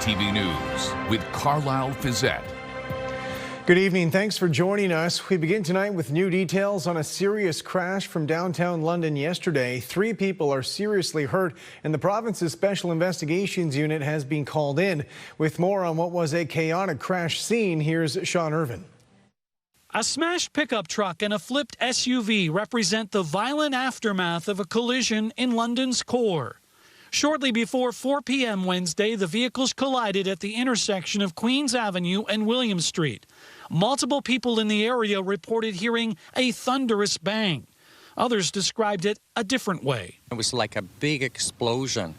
CTV News with Carlyle Fiset. Good evening. Thanks for joining us. We begin tonight with new details on a serious crash from downtown London yesterday. 3 people are seriously hurt, and the province's Special Investigations Unit has been called in. With more on what was a chaotic crash scene, here's Sean Irvine. A smashed pickup truck and a flipped SUV represent the violent aftermath of a collision in London's core. Shortly before 4 p.m. Wednesday, the vehicles collided at the intersection of Queen's Avenue and William Street. Multiple people in the area reported hearing a thunderous bang. Others described it a different way. It was like a big explosion.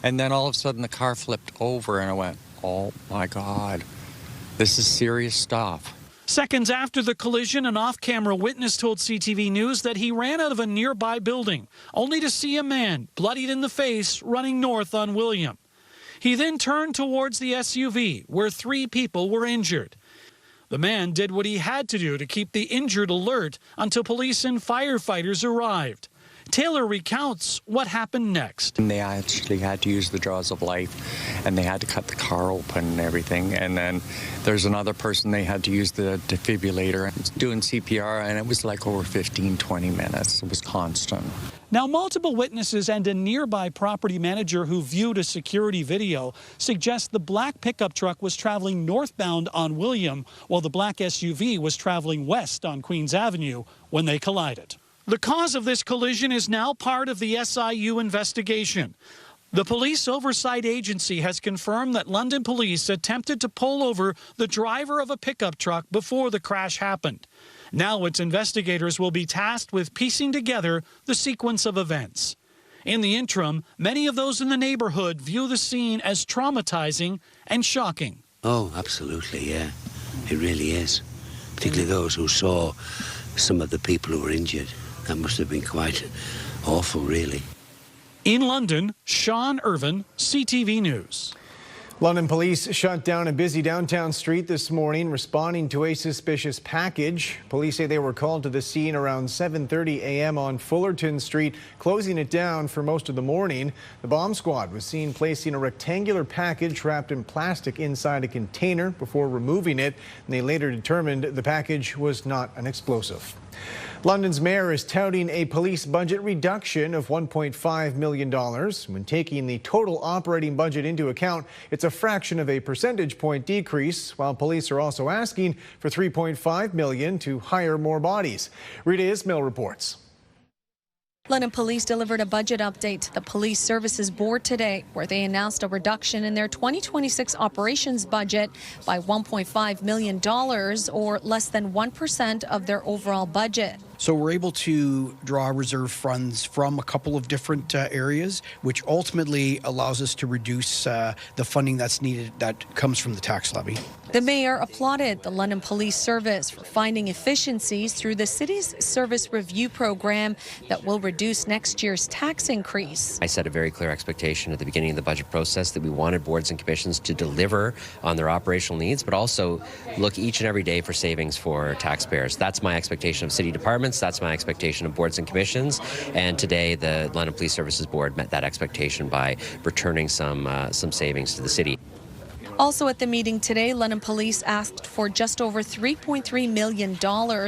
And then all of a sudden the car flipped over and I went, oh my God, this is serious stuff. Seconds after the collision, an off-camera witness told CTV News that he ran out of a nearby building, only to see a man, bloodied in the face, running north on William. He then turned towards the SUV, where 3 people were injured. The man did what he had to do to keep the injured alert until police and firefighters arrived. Taylor recounts what happened next. And they actually had to use the jaws of life, and they had to cut the car open and everything. And then there's another person, they had to use the defibrillator. It's doing CPR, and it was like over 15, 20 minutes. It was constant. Now, multiple witnesses and a nearby property manager who viewed a security video suggest the black pickup truck was traveling northbound on William, while the black SUV was traveling west on Queen's Avenue when they collided. The cause of this collision is now part of the SIU investigation. The Police Oversight Agency has confirmed that London police attempted to pull over the driver of a pickup truck before the crash happened. Now its investigators will be tasked with piecing together the sequence of events. In the interim, many of those in the neighborhood view the scene as traumatizing and shocking. Oh, absolutely, yeah. It really is. Particularly those who saw some of the people who were injured. That must have been quite awful, really. In London, Sean Irvine, CTV News. London police shut down a busy downtown street this morning, responding to a suspicious package. Police say they were called to the scene around 7:30 a.m. on Fullerton Street, closing it down for most of the morning. The bomb squad was seen placing a rectangular package wrapped in plastic inside a container before removing it, and they later determined the package was not an explosive. London's mayor is touting a police budget reduction of $1.5 million. When taking the total operating budget into account, it's a fraction of a percentage point decrease, while police are also asking for $3.5 million to hire more bodies. Reta Ismail reports. London Police delivered a budget update to the Police Services Board today, where they announced a reduction in their 2026 operations budget by $1.5 million, or less than 1% of their overall budget. So we're able to draw reserve funds from a couple of different areas, which ultimately allows us to reduce the funding that's needed that comes from the tax levy. The mayor applauded the London Police Service for finding efficiencies through the city's service review program that will reduce next year's tax increase. I set a very clear expectation at the beginning of the budget process that we wanted boards and commissions to deliver on their operational needs, but also look each and every day for savings for taxpayers. That's my expectation of city departments. That's my expectation of boards and commissions. And today, the London Police Services Board met that expectation by returning some savings to the city. Also at the meeting today, London Police asked for just over $3.3 million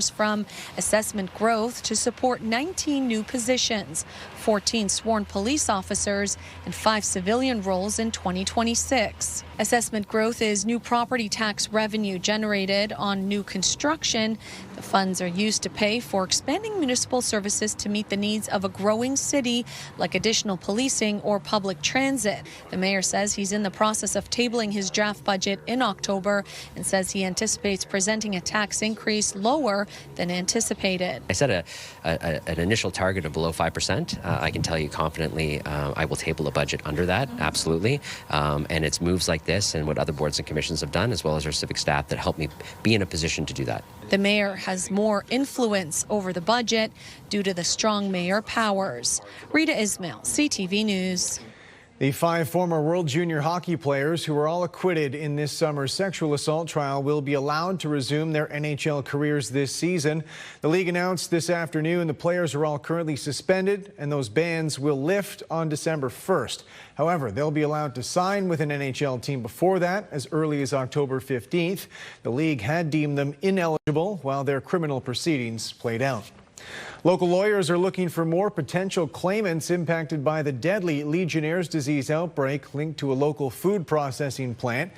from assessment growth to support 19 new positions, 14 sworn police officers, and 5 civilian roles in 2026. Assessment growth is new property tax revenue generated on new construction. The funds are used to pay for expanding municipal services to meet the needs of a growing city, like additional policing or public transit. The mayor says he's in the process of tabling his draft budget in October and says he anticipates presenting a tax increase lower than anticipated. I set an initial target of below 5%. I can tell you confidently I will table a budget under that, absolutely. And it's moves like this and what other boards and commissions have done, as well as our civic staff, that help me be in a position to do that. The mayor has more influence over the budget due to the strong mayor powers. Reta Ismail, CTV News. The 5 former World Junior hockey players who were all acquitted in this summer's sexual assault trial will be allowed to resume their NHL careers this season. The league announced this afternoon the players are all currently suspended and those bans will lift on December 1st. However, they'll be allowed to sign with an NHL team before that, as early as October 15th. The league had deemed them ineligible while their criminal proceedings played out. Local lawyers are looking for more potential claimants impacted by the deadly Legionnaires disease outbreak linked to a local food processing plant.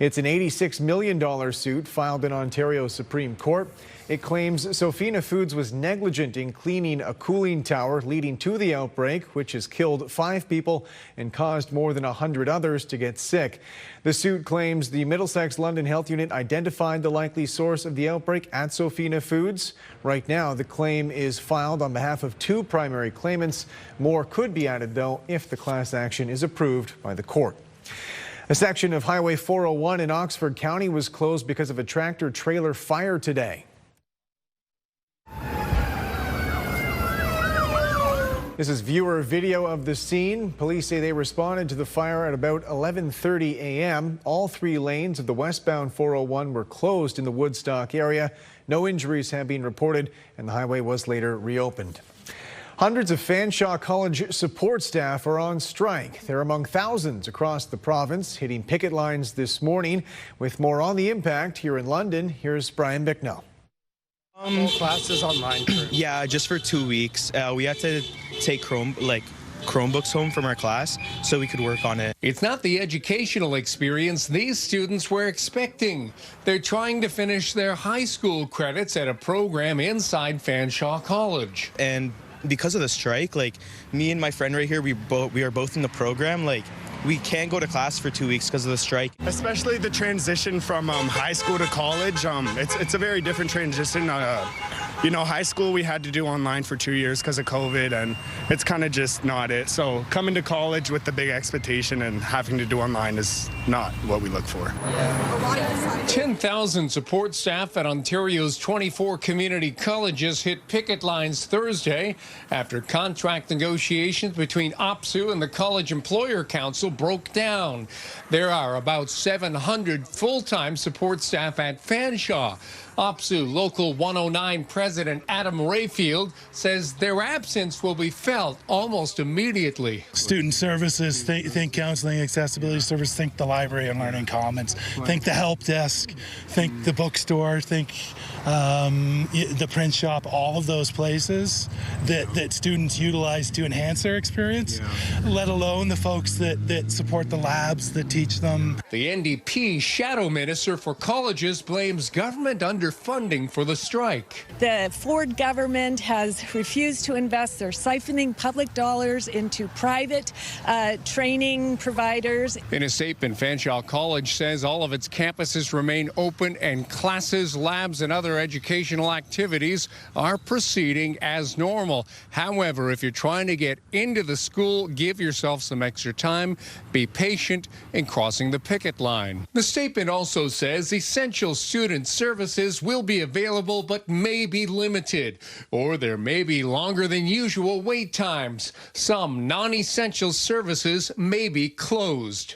It's an $86 million suit filed in Ontario's Supreme Court. It claims Sofina Foods was negligent in cleaning a cooling tower leading to the outbreak, which has killed 5 people and caused more than 100 others to get sick. The suit claims the Middlesex London Health Unit identified the likely source of the outbreak at Sofina Foods. Right now, the claim is filed on behalf of 2 primary claimants. More could be added, though, if the class action is approved by the court. A section of Highway 401 in Oxford County was closed because of a tractor-trailer fire today. This is viewer video of the scene. Police say they responded to the fire at about 11:30 a.m. All 3 lanes of the westbound 401 were closed in the Woodstock area. No injuries have been reported, and the highway was later reopened. Hundreds of Fanshawe College support staff are on strike. They're among thousands across the province, hitting picket lines this morning. With more on the impact here in London, here's Bryan Bicknell. Classes online. Yeah, just for 2 weeks. We had to take Chromebooks home from our class so we could work on it. It's not the educational experience these students were expecting. They're trying to finish their high school credits at a program inside Fanshawe College. And because of the strike, me and my friend right here, we are both in the program. We can't go to class for 2 weeks because of the strike. Especially the transition from high school to college. It's a very different transition. High school we had to do online for 2 years because of COVID, and it's kind of just not it. So coming to college with the big expectation and having to do online is not what we look for. 10,000 support staff at Ontario's 24 community colleges hit picket lines Thursday after contract negotiations between OPSEU and the College Employer Council broke down. There are about 700 full-time support staff at Fanshawe. OPSEU Local 109 President Adam Rayfield says their absence will be felt almost immediately. Student services, think counseling, accessibility service, think the library and learning commons, think the help desk, think the bookstore, think the print shop, all of those places that students utilize to enhance their experience, let alone the folks that support the labs that teach them. The NDP shadow minister for colleges blames government underfunding for the strike. The Ford government has refused to invest. They're siphoning public dollars into private training providers. In a statement, Fanshawe College says all of its campuses remain open and classes, labs, and other educational activities are proceeding as normal. However, if you're trying to get into the school, give yourself some extra time, be patient in crossing the picket line. The statement also says essential student services will be available but may be limited, or there may be longer than usual wait times. Some non-essential services may be closed.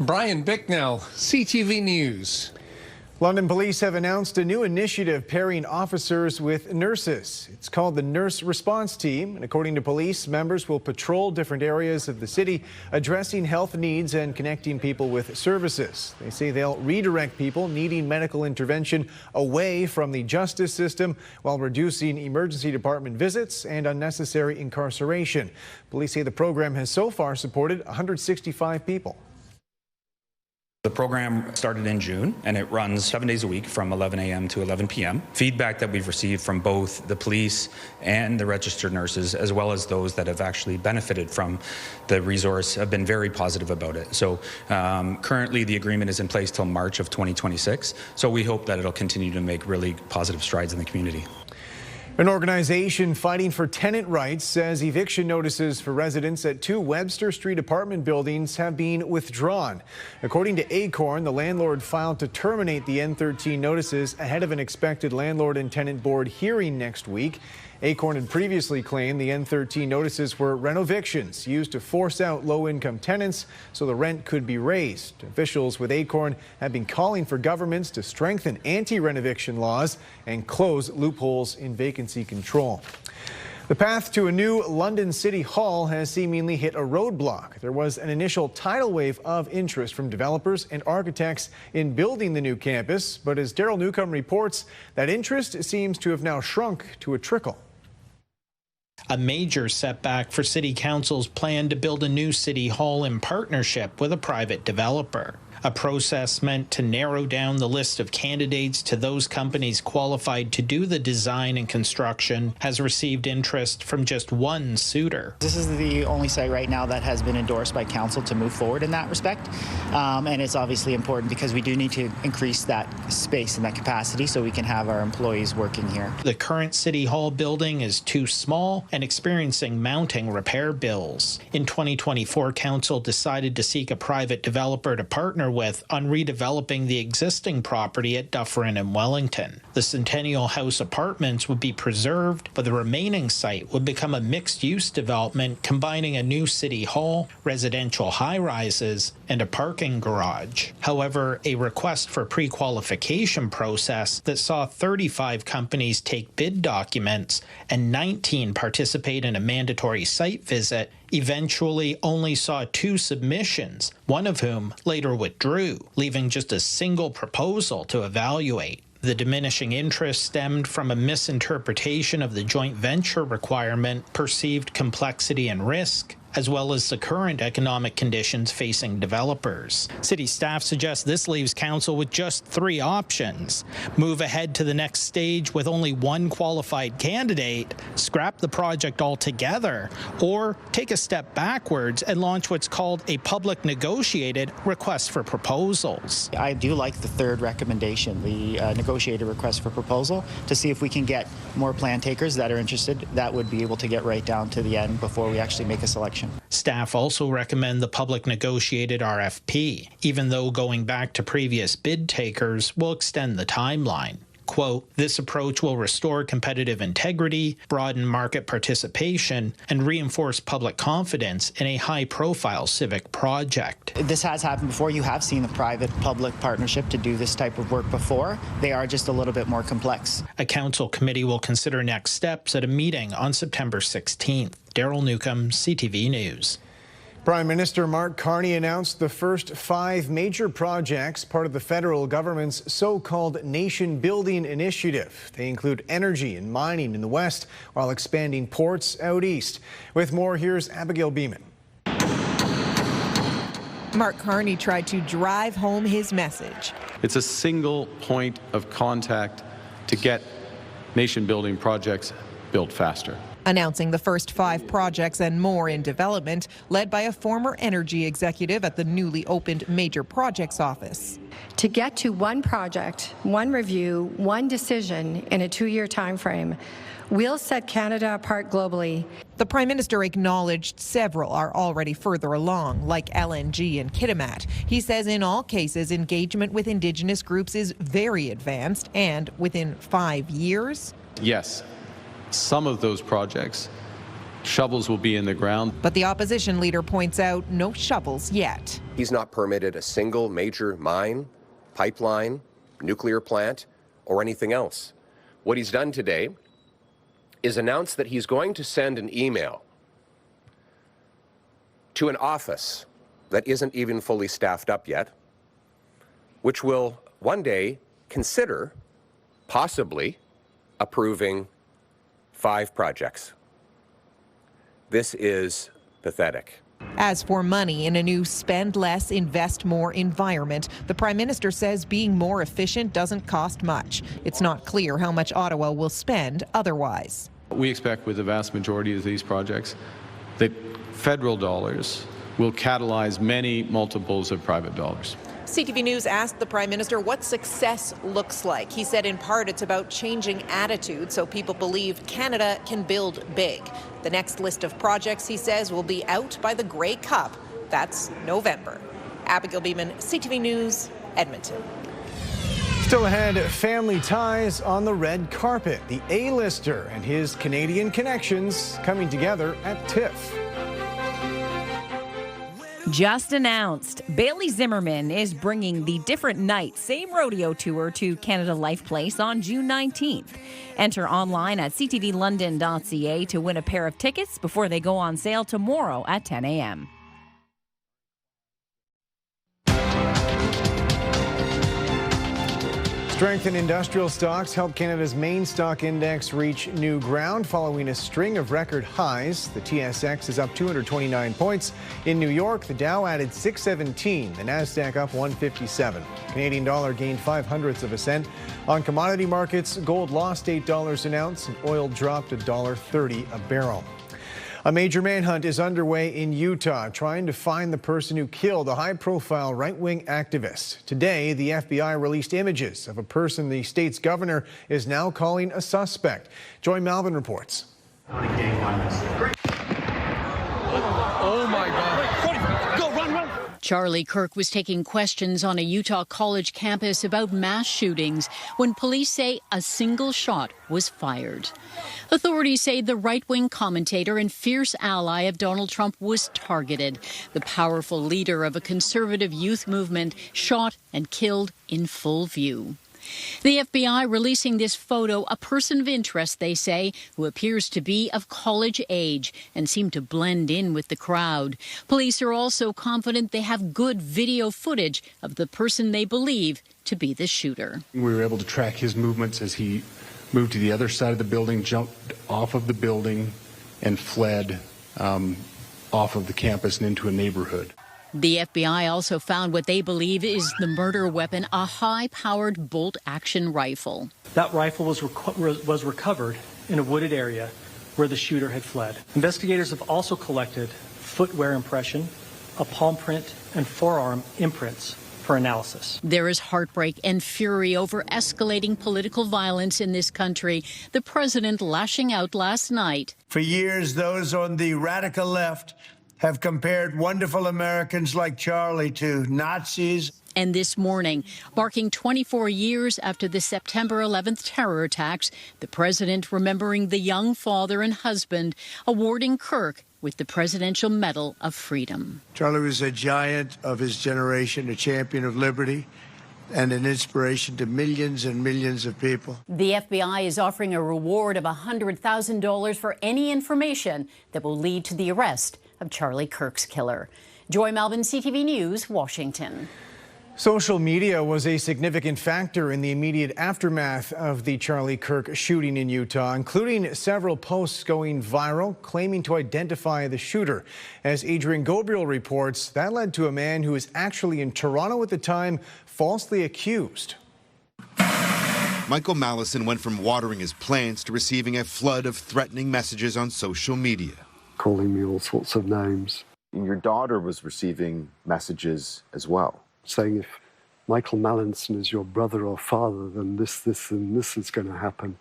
Bryan Bicknell, CTV News. London police have announced a new initiative pairing officers with nurses. It's called the Nurse Response Team, and according to police, members will patrol different areas of the city, addressing health needs and connecting people with services. They say they'll redirect people needing medical intervention away from the justice system while reducing emergency department visits and unnecessary incarceration. Police say the program has so far supported 165 people. The program started in June, and it runs 7 days a week from 11 a.m. to 11 p.m. Feedback that we've received from both the police and the registered nurses, as well as those that have actually benefited from the resource, have been very positive about it. So currently the agreement is in place till March of 2026. So we hope that it'll continue to make really positive strides in the community. An organization fighting for tenant rights says eviction notices for residents at 2 Webster Street apartment buildings have been withdrawn. According to Acorn, the landlord filed to terminate the N13 notices ahead of an expected landlord and tenant board hearing next week. Acorn had previously claimed the N13 notices were renovictions used to force out low-income tenants so the rent could be raised. Officials with Acorn have been calling for governments to strengthen anti-renoviction laws and close loopholes in vacancy control. The path to a new London City Hall has seemingly hit a roadblock. There was an initial tidal wave of interest from developers and architects in building the new campus, but as Daryl Newcombe reports, that interest seems to have now shrunk to a trickle. A major setback for City Council's plan to build a new City Hall in partnership with a private developer. A process meant to narrow down the list of candidates to those companies qualified to do the design and construction has received interest from just one suitor. This is the only site right now that has been endorsed by council to move forward in that respect. And it's obviously important because we do need to increase that space and that capacity so we can have our employees working here. The current City Hall building is too small and experiencing mounting repair bills. In 2024, council decided to seek a private developer to partner with on redeveloping the existing property at Dufferin and Wellington. The Centennial House apartments would be preserved, but the remaining site would become a mixed-use development combining a new city hall, residential high-rises, and a parking garage. However, a request for pre-qualification process that saw 35 companies take bid documents and 19 participate in a mandatory site visit eventually only saw 2 submissions, one of whom later withdrew, leaving just a single proposal to evaluate. The diminishing interest stemmed from a misinterpretation of the joint venture requirement, perceived complexity and risk, as well as the current economic conditions facing developers. City staff suggests this leaves council with just 3 options: move ahead to the next stage with only one qualified candidate, scrap the project altogether, or take a step backwards and launch what's called a public negotiated request for proposals. I do like the third recommendation, the negotiated request for proposal, to see if we can get more plan takers that are interested that would be able to get right down to the end before we actually make a selection. Staff also recommend the public negotiated RFP, even though going back to previous bid takers will extend the timeline. Quote, this approach will restore competitive integrity, broaden market participation, and reinforce public confidence in a high-profile civic project. This has happened before. You have seen the private-public partnership to do this type of work before. They are just a little bit more complex. A council committee will consider next steps at a meeting on September 16th. Daryl Newcombe, CTV News. Prime Minister Mark Carney announced the first 5 major projects, part of the federal government's so-called nation-building initiative. They include energy and mining in the west, while expanding ports out east. With more, here's Abigail Beeman. Mark Carney tried to drive home his message. It's a single point of contact to get nation-building projects built faster. Announcing the first 5 projects and more in development, led by a former energy executive at the newly opened Major Projects Office. To get to one project, one review, one decision in a 2-year time frame will set Canada apart globally. The Prime Minister acknowledged several are already further along, like LNG and Kitimat. He says in all cases, engagement with Indigenous groups is very advanced, and within 5 years... Yes. Some of those projects, shovels will be in the ground. But the opposition leader points out no shovels yet. He's not permitted a single major mine, pipeline, nuclear plant, or anything else. What he's done today is announce that he's going to send an email to an office that isn't even fully staffed up yet, which will one day consider possibly approving 5 projects. This is pathetic. As for money in a new spend less, invest more environment, the Prime Minister says being more efficient doesn't cost much. It's not clear how much Ottawa will spend otherwise. We expect with the vast majority of these projects that federal dollars will catalyze many multiples of private dollars. CTV News asked the Prime Minister what success looks like. He said in part it's about changing attitude so people believe Canada can build big. The next list of projects, he says, will be out by the Grey Cup. That's November. Abigail Beeman, CTV News, Edmonton. Still ahead, family ties on the red carpet. The A-lister and his Canadian connections coming together at TIFF. Just announced, Bailey Zimmerman is bringing the Different Night Same Rodeo Tour to Canada Life Place on June 19th. Enter online at ctvlondon.ca to win a pair of tickets before they go on sale tomorrow at 10 a.m. Strength in industrial stocks helped Canada's main stock index reach new ground following a string of record highs. The TSX is up 229 points. In New York, the Dow added 617, the Nasdaq up 157. Canadian dollar gained 0.05 of a cent. On commodity markets, gold lost $8 an ounce and oil dropped $1.30 a barrel. A major manhunt is underway in Utah, trying to find the person who killed a high-profile right-wing activist. Today, the FBI released images of a person the state's governor is now calling a suspect. Joy Malvin reports. Oh my God. Go, run, run. Charlie Kirk was taking questions on a Utah college campus about mass shootings when police say a single shot was fired. Authorities say the right-wing commentator and fierce ally of Donald Trump was targeted. The powerful leader of a conservative youth movement shot and killed in full view. The FBI releasing this photo, a person of interest, they say, who appears to be of college age and seemed to blend in with the crowd. Police are also confident they have good video footage of the person they believe to be the shooter. We were able to track his movements as he moved to the other side of the building, jumped off of the building, and fled off of the campus and into a neighborhood. The FBI also found what they believe is the murder weapon, a high-powered bolt-action rifle. That rifle was recovered in a wooded area where the shooter had fled. Investigators have also collected footwear impression, a palm print, and forearm imprints for analysis. There is heartbreak and fury over escalating political violence in this country. The president lashing out last night. For years, those on the radical left have compared wonderful Americans like Charlie to Nazis. And this morning, marking 24 years after the September 11th terror attacks, the president remembering the young father and husband, awarding Kirk with the Presidential Medal of Freedom. Charlie was a giant of his generation, a champion of liberty, and an inspiration to millions and millions of people. The FBI is offering a reward of $100,000 for any information that will lead to the arrest of Charlie Kirk's killer. Joy Malvin, CTV News, Washington. Social media was a significant factor in the immediate aftermath of the Charlie Kirk shooting in Utah, including several posts going viral claiming to identify the shooter. As Adrian Gabriel reports, that led to a man who was actually in Toronto at the time falsely accused. Michael Mallison went from watering his plants to receiving a flood of threatening messages on social media. Calling me all sorts of names. Your daughter was receiving messages as well, saying if Michael Mallison is your brother or father, then this and this is going to happen.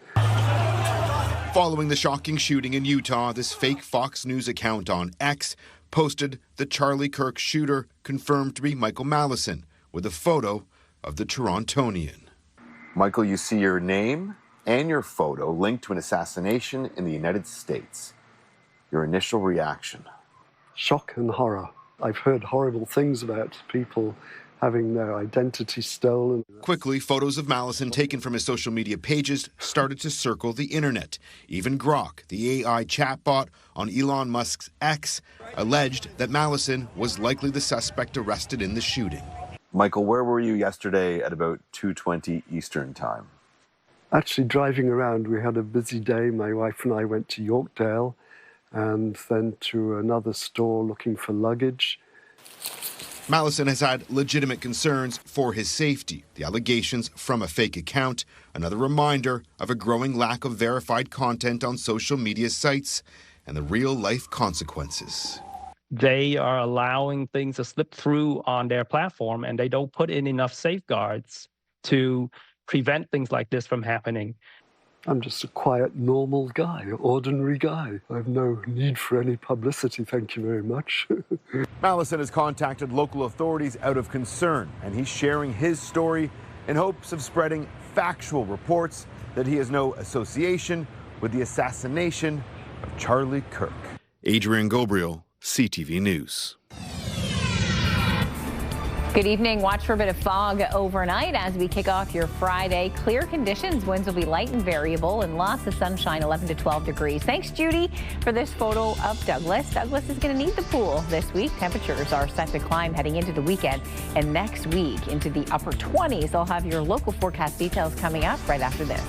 Following the shocking shooting in Utah, this fake Fox News account on X posted the Charlie Kirk shooter confirmed to be Michael Mallison with a photo of the Torontonian. Michael, you see your name and your photo linked to an assassination in the United States. Your initial reaction? Shock and horror. I've heard horrible things about people having their identity stolen. Quickly, photos of Mallison taken from his social media pages started to circle the internet. Even Grok, the AI chatbot on Elon Musk's X, alleged that Mallison was likely the suspect arrested in the shooting. Michael, where were you yesterday at about 2:20 Eastern Time? Actually driving around. We had a busy day. My wife and I went to Yorkdale and then to another store looking for luggage. Mallison has had legitimate concerns for his safety. The allegations from a fake account, another reminder of a growing lack of verified content on social media sites and the real-life consequences. They are allowing things to slip through on their platform, and they don't put in enough safeguards to prevent things like this from happening. I'm just a quiet, normal guy, ordinary guy. I have no need for any publicity, thank you very much. Mallison has contacted local authorities out of concern, and he's sharing his story in hopes of spreading factual reports that he has no association with the assassination of Charlie Kirk. Adrian Gobriel, CTV News. Good evening. Watch for a bit of fog overnight as we kick off your Friday. Clear conditions. Winds will be light and variable and lots of sunshine, 11 to 12 degrees. Thanks, Judy, for this photo of Douglas. Douglas is going to need the pool this week. Temperatures are set to climb heading into the weekend and next week into the upper 20s. I'll have your local forecast details coming up right after this.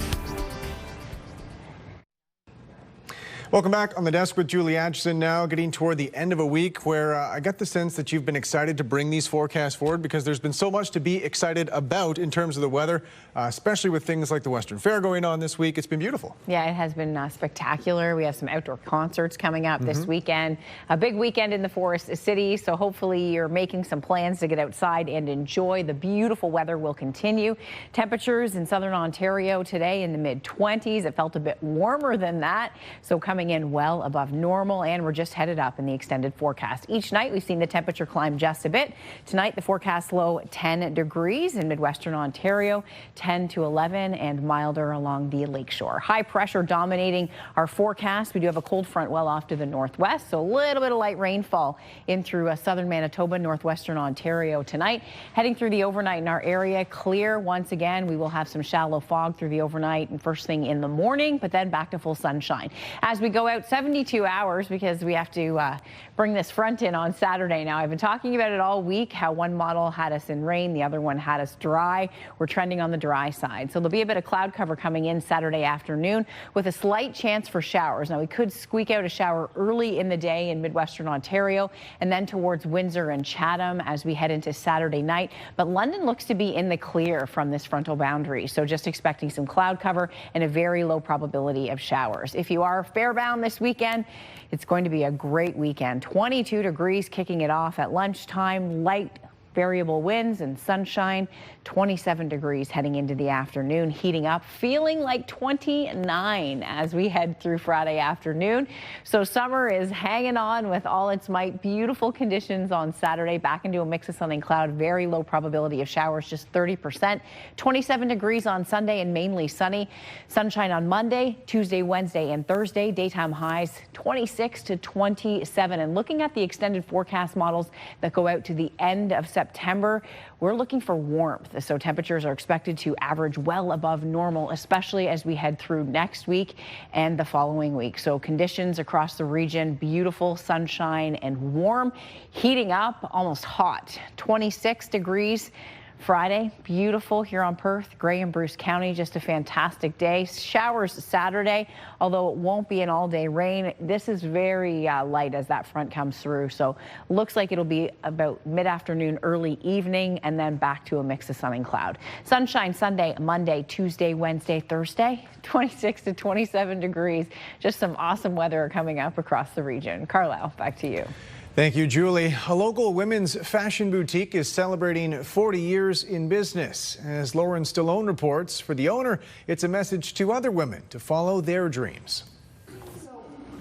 Welcome back on the desk with Julie Atchison now, getting toward the end of a week where I got the sense that you've been excited to bring these forecasts forward because there's been so much to be excited about in terms of the weather, especially with things like the Western Fair going on this week. It's been beautiful. Yeah, it has been spectacular. We have some outdoor concerts coming up this weekend. A big weekend in the Forest City, so hopefully you're making some plans to get outside and enjoy. The beautiful weather will continue. Temperatures in southern Ontario today in the mid-20s. It felt a bit warmer than that, so coming in well above normal, and we're just headed up in the extended forecast. Each night we've seen the temperature climb just a bit. Tonight the forecast low 10 degrees in midwestern Ontario, 10 to 11, and milder along the lakeshore. High pressure dominating our forecast. We do have a cold front well off to the northwest, so a little bit of light rainfall in through southern Manitoba, northwestern Ontario tonight. Heading through the overnight in our area, clear once again. We will have some shallow fog through the overnight and first thing in the morning, but then back to full sunshine. As we go out 72 hours, because we have to bring this front in on Saturday. Now, I've been talking about it all week, how one model had us in rain, the other one had us dry. We're trending on the dry side. So there'll be a bit of cloud cover coming in Saturday afternoon with a slight chance for showers. Now, we could squeak out a shower early in the day in midwestern Ontario and then towards Windsor and Chatham as we head into Saturday night. But London looks to be in the clear from this frontal boundary. So just expecting some cloud cover and a very low probability of showers. If you are fairbound this weekend, it's going to be a great weekend. 22 degrees kicking it off at lunchtime, light variable winds and sunshine, 27 degrees heading into the afternoon, heating up, feeling like 29 as we head through Friday afternoon. So summer is hanging on with all its might. Beautiful conditions on Saturday, back into a mix of sun and cloud, very low probability of showers, just 30%. 27 degrees on Sunday and mainly sunny. Sunshine on Monday, Tuesday, Wednesday, and Thursday. Daytime highs 26 to 27. And looking at the extended forecast models that go out to the end of September, we're looking for warmth. So temperatures are expected to average well above normal, especially as we head through next week and the following week. So conditions across the region, beautiful sunshine and warm, heating up, almost hot, 26 degrees. Friday, beautiful here on Perth, Grey and Bruce County, just a fantastic day. Showers Saturday, although it won't be an all-day rain. This is very light as that front comes through, so looks like it'll be about mid-afternoon, early evening, and then back to a mix of sun and cloud. Sunshine Sunday, Monday, Tuesday, Wednesday, Thursday, 26 to 27 degrees. Just some awesome weather coming up across the region. Carlyle, back to you. Thank you, Julie. A local women's fashion boutique is celebrating 40 years in business. As Lauren Stallone reports, for the owner, it's a message to other women to follow their dreams.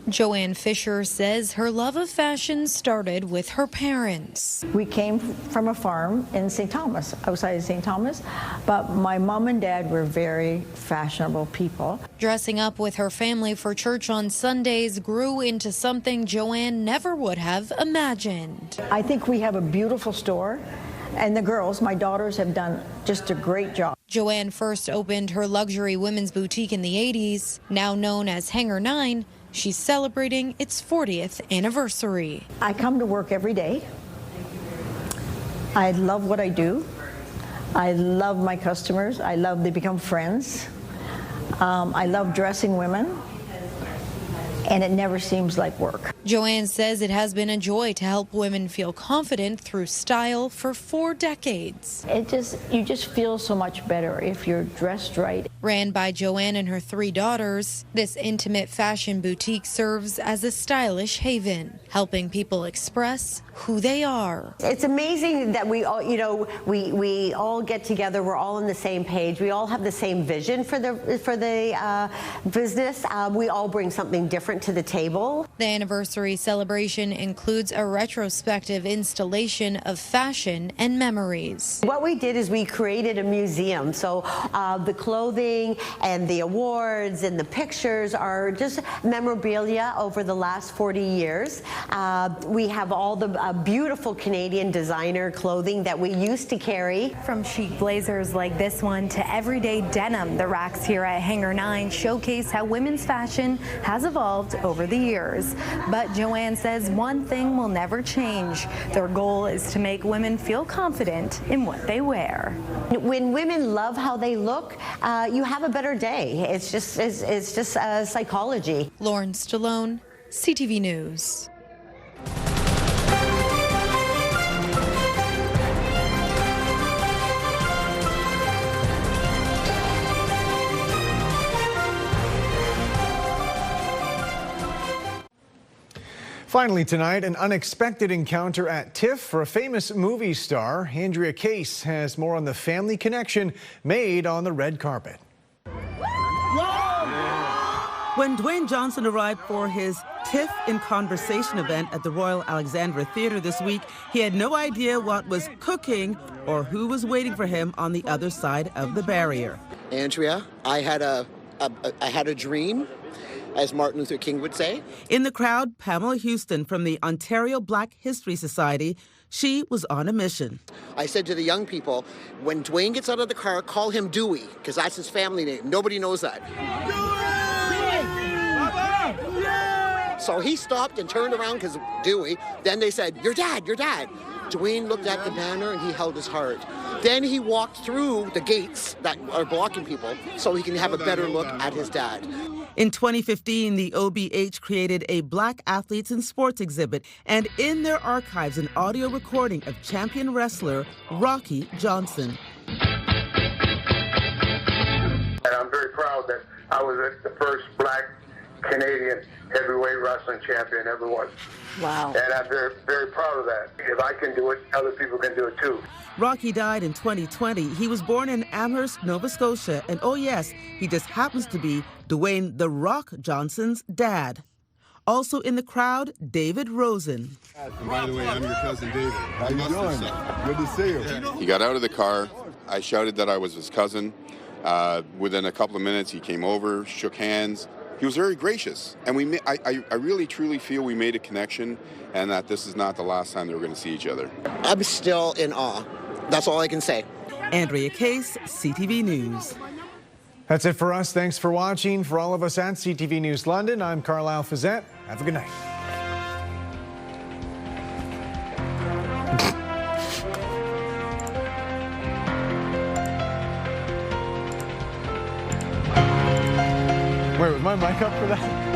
Joanne Fisher says her love of fashion started with her parents. We came from a farm in St. Thomas, outside of St. Thomas, but my mom and dad were very fashionable people. Dressing up with her family for church on Sundays grew into something Joanne never would have imagined. I think we have a beautiful store, and the girls, my daughters, have done just a great job. Joanne first opened her luxury women's boutique in the 80s, now known as Hangar 9. She's celebrating its 40th anniversary. I come to work every day. I love what I do. I love my customers. I love they become friends. I love dressing women. And it never seems like work. Joanne says it has been a joy to help women feel confident through style for 4 decades. You just feel so much better if you're dressed right. Ran by Joanne and her 3 daughters, this intimate fashion boutique serves as a stylish haven, helping people express who they are. It's amazing that we all, we all get together. We're all on the same page. We all have the same vision for the business. We all bring something different to the table. The anniversary anniversary celebration includes a retrospective installation of fashion and memories. What we did is we created a museum. So the clothing and the awards and the pictures are just memorabilia over the last 40 years. We have all the beautiful Canadian designer clothing that we used to carry. From chic blazers like this one to everyday denim, the racks here at Hangar 9 showcase how women's fashion has evolved over the years. But Joanne says one thing will never change. Their goal is to make women feel confident in what they wear. When women love how they look, you have a better day. It's just psychology. Lauren Stallone, CTV News. Finally tonight, an unexpected encounter at TIFF for a famous movie star. Andrea Case has more on the family connection made on the red carpet. When Dwayne Johnson arrived for his TIFF in Conversation event at the Royal Alexandra Theatre this week, he had no idea what was cooking or who was waiting for him on the other side of the barrier. Andrea, I had a dream, as Martin Luther King would say. In the crowd, Pamela Houston from the Ontario Black History Society. She was on a mission. I said to the young people, when Dwayne gets out of the car, call him Dewey, because that's his family name. Nobody knows that. So he stopped and turned around because Dewey. Then they said, "Your dad, your dad." Dwayne looked at the banner and he held his heart. Then he walked through the gates that are blocking people so he can have a better look at his dad. In 2015, the OBH created a Black Athletes in Sports exhibit, and in their archives, an audio recording of champion wrestler Rocky Johnson. And I'm very proud that I was the first Black Canadian heavyweight wrestling champion ever was. Wow. And I'm very, very proud of that. If I can do it, other people can do it too. Rocky died in 2020. He was born in Amherst, Nova Scotia, and oh yes, he just happens to be Dwayne "The Rock" Johnson's dad. Also in the crowd, David Rosen. And by the way, I'm your cousin David. How you doing? Good to see you. He got out of the car. I shouted that I was his cousin. Within a couple of minutes, he came over, shook hands. He was very gracious, and I really truly feel we made a connection, and that this is not the last time that we're going to see each other. I'm still in awe. That's all I can say. Andrea Case, CTV News. That's it for us. Thanks for watching. For all of us at CTV News London, I'm Carlyle Fiset. Have a good night. Wait, was my mic up for that?